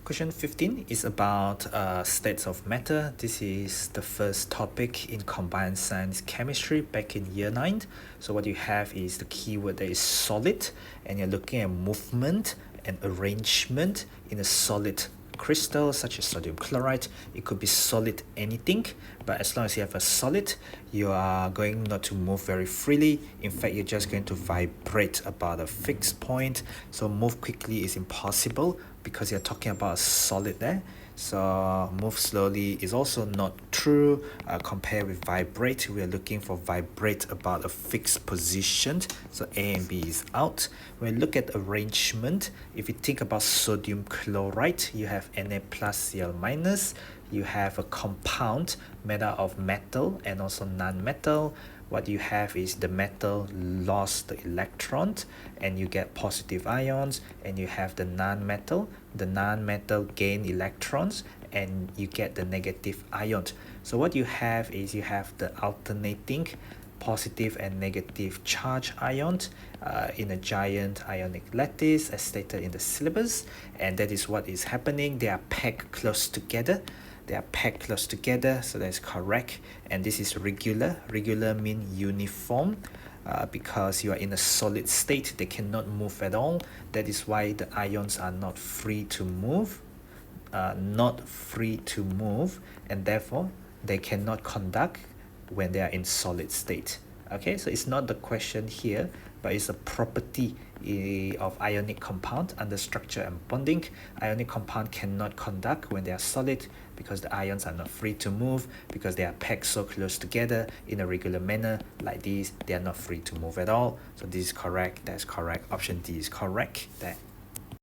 Question 15 is about states of matter. This is the first topic in combined science chemistry back in year 9. So what you have is the keyword that is solid, and you're looking at movement and arrangement in a solid crystal such as sodium chloride. It could be solid anything, but as long as you have a solid, you are going not to move very freely. In fact, you're just going to vibrate about a fixed point. So move quickly is impossible because you're talking about a solid there. So move slowly is also not true. Compared with vibrate, we are looking for vibrate about a fixed position. So A and B is out. When we look at arrangement, if you think about sodium chloride, you have Na plus Cl minus. You have a compound made out of metal and also non-metal. What you have is the metal lost the electron and you get positive ions, and you have the non-metal gain electrons and you get the negative ions. So what you have is you have the alternating positive and negative charge ions in a giant ionic lattice as stated in the syllabus, and that is what is happening. They are packed close together. So that's correct. And this is regular. Regular means uniform. Because you are in a solid state, they cannot move at all. That is why the ions are not free to move, and therefore they cannot conduct when they are in solid state. Okay, so it's not the question here, but it's a property of ionic compound under structure and bonding. Ionic compound cannot conduct when they are solid because the ions are not free to move, because they are packed so close together in a regular manner like this. They are not free to move at all. So this is correct. That's correct. Option D is correct. That